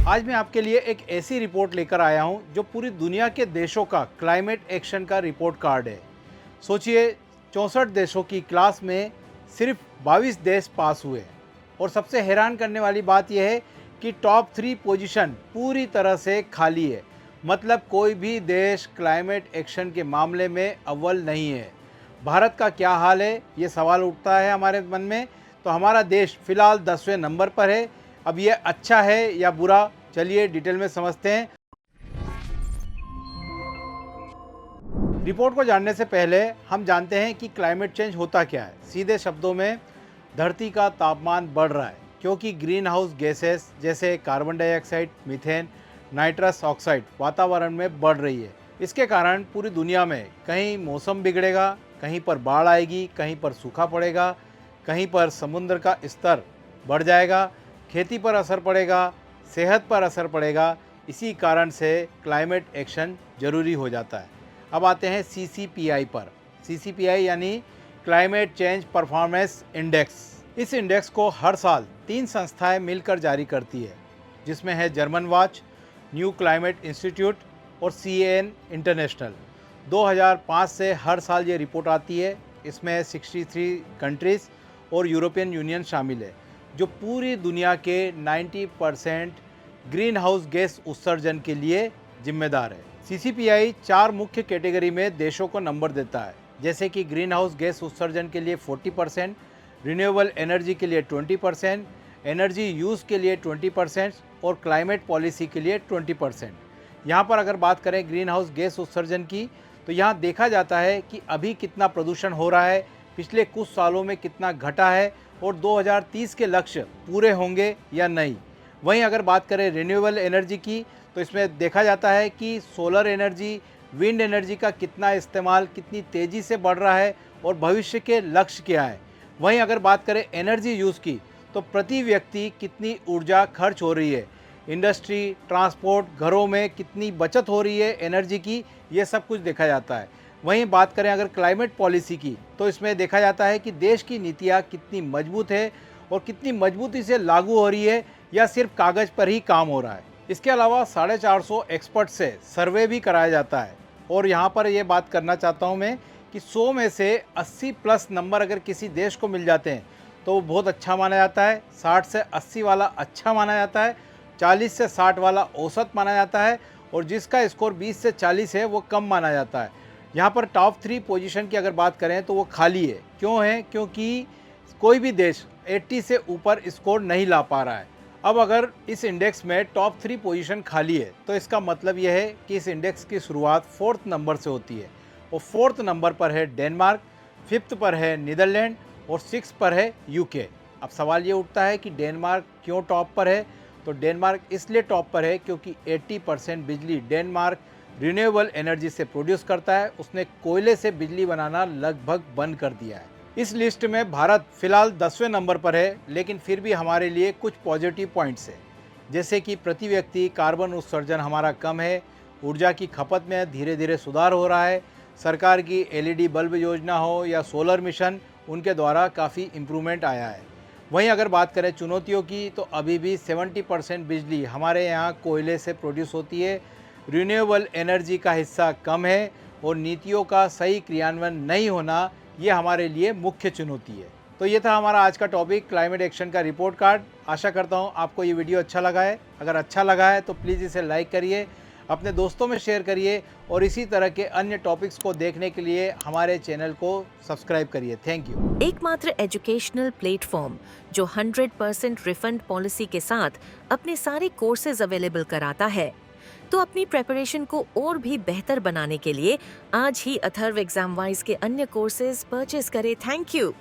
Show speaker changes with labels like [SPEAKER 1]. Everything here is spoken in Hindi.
[SPEAKER 1] आज मैं आपके लिए एक ऐसी रिपोर्ट लेकर आया हूं जो पूरी दुनिया के देशों का क्लाइमेट एक्शन का रिपोर्ट कार्ड है। सोचिए, 64 देशों की क्लास में सिर्फ 22 देश पास हुए और सबसे हैरान करने वाली बात यह है कि टॉप 3 पोजीशन पूरी तरह से खाली है। मतलब कोई भी देश क्लाइमेट एक्शन के मामले में अव्वल नहीं है। भारत का क्या हाल है, ये सवाल उठता है हमारे मन में। तो हमारा देश फिलहाल 10वें नंबर पर है। अब ये अच्छा है या बुरा, चलिए डिटेल में समझते हैं। रिपोर्ट को जानने से पहले हम जानते हैं कि क्लाइमेट चेंज होता क्या है। सीधे शब्दों में, धरती का तापमान बढ़ रहा है क्योंकि ग्रीन हाउस गैसेस जैसे carbon dioxide, methane, nitrous oxide वातावरण में बढ़ रही है। इसके कारण पूरी दुनिया में कहीं मौसम बिगड़ेगा, कहीं पर बाढ़ आएगी, कहीं पर सूखा पड़ेगा, कहीं पर समुद्र का स्तर बढ़ जाएगा, खेती पर असर पड़ेगा, सेहत पर असर पड़ेगा। इसी कारण से क्लाइमेट एक्शन जरूरी हो जाता है। अब आते हैं CCPI पर। CCPI यानी क्लाइमेट चेंज परफॉर्मेंस इंडेक्स। इस इंडेक्स को हर साल 3 संस्थाएं मिलकर जारी करती है, जिसमें है German watch, new climate institute और CAN इंटरनेशनल। 2005 से हर साल ये रिपोर्ट आती है। इसमें 63 कंट्रीज़ और यूरोपियन यूनियन शामिल है, जो पूरी दुनिया के 90% ग्रीन हाउस गैस उत्सर्जन के लिए जिम्मेदार है। CCPI 4 मुख्य कैटेगरी में देशों को नंबर देता है, जैसे कि ग्रीन हाउस गैस उत्सर्जन के लिए 40%, रिन्यूएबल एनर्जी के लिए 20%, एनर्जी यूज़ के लिए 20% और क्लाइमेट पॉलिसी के लिए 20%। यहाँ पर अगर बात करें ग्रीन हाउस गैस उत्सर्जन की, तो यहाँ देखा जाता है कि अभी कितना प्रदूषण हो रहा है, पिछले कुछ सालों में कितना घटा है और 2030 के लक्ष्य पूरे होंगे या नहीं। वहीं अगर बात करें रिन्यूएबल एनर्जी की, तो इसमें देखा जाता है कि सोलर एनर्जी, विंड एनर्जी का कितना इस्तेमाल कितनी तेज़ी से बढ़ रहा है और भविष्य के लक्ष्य क्या है। वहीं अगर बात करें एनर्जी यूज़ की, तो प्रति व्यक्ति कितनी ऊर्जा खर्च हो रही है, इंडस्ट्री, ट्रांसपोर्ट, घरों में कितनी बचत हो रही है एनर्जी की, ये सब कुछ देखा जाता है। वहीं बात करें अगर क्लाइमेट पॉलिसी की, तो इसमें देखा जाता है कि देश की नीतियाँ कितनी मजबूत है और कितनी मजबूती से लागू हो रही है या सिर्फ कागज़ पर ही काम हो रहा है। इसके अलावा 450 एक्सपर्ट से सर्वे भी कराया जाता है। और यहाँ पर ये बात करना चाहता हूँ मैं कि 100 में से 80 प्लस नंबर अगर किसी देश को मिल जाते हैं तो वो बहुत अच्छा माना जाता है। 60 से 80 वाला अच्छा माना जाता है, 40 से 60 वाला औसत माना जाता है और जिसका स्कोर 20 से 40 है वो कम माना जाता है। यहाँ पर टॉप 3 पोजीशन की अगर बात करें तो वो खाली है। क्यों है? क्योंकि कोई भी देश 80 से ऊपर स्कोर नहीं ला पा रहा है। अब अगर इस इंडेक्स में टॉप 3 पोजीशन खाली है तो इसका मतलब यह है कि इस इंडेक्स की शुरुआत 4th नंबर से होती है और 4th नंबर पर है डेनमार्क, 5th पर है नीदरलैंड और 6th पर है UK। अब सवाल ये उठता है कि डेनमार्क क्यों टॉप पर है? तो डेनमार्क इसलिए टॉप पर है क्योंकि 80% बिजली डेनमार्क रिन्यूएबल एनर्जी से प्रोड्यूस करता है। उसने कोयले से बिजली बनाना लगभग बंद कर दिया है। इस लिस्ट में भारत फिलहाल 10वें नंबर पर है, लेकिन फिर भी हमारे लिए कुछ पॉजिटिव पॉइंट्स है, जैसे कि प्रति व्यक्ति कार्बन उत्सर्जन हमारा कम है, ऊर्जा की खपत में धीरे धीरे सुधार हो रहा है, सरकार की LED बल्ब योजना हो या सोलर मिशन, उनके द्वारा काफ़ी इम्प्रूवमेंट आया है। वहीं अगर बात करें चुनौतियों की, तो अभी भी 70% बिजली हमारे यहाँ कोयले से प्रोड्यूस होती है, रिन्यूएबल एनर्जी का हिस्सा कम है और नीतियों का सही क्रियान्वयन नहीं होना, ये हमारे लिए मुख्य चुनौती है। तो ये था हमारा आज का टॉपिक, क्लाइमेट एक्शन का रिपोर्ट कार्ड। आशा करता हूँ आपको ये वीडियो अच्छा लगा है। अगर अच्छा लगा है तो प्लीज़ इसे लाइक करिए, अपने दोस्तों में शेयर करिए और इसी तरह के अन्य टॉपिक्स को देखने के लिए हमारे चैनल को सब्सक्राइब करिए। Thank you.
[SPEAKER 2] एकमात्र एजुकेशनल प्लेटफॉर्म जो 100% रिफंड पॉलिसी के साथ अपने सारे कोर्सेज अवेलेबल कराता है। तो अपनी प्रेपरेशन को और भी बेहतर बनाने के लिए आज ही अथर्व एग्जाम वाइज के अन्य कोर्सेज परचेज करें। Thank you.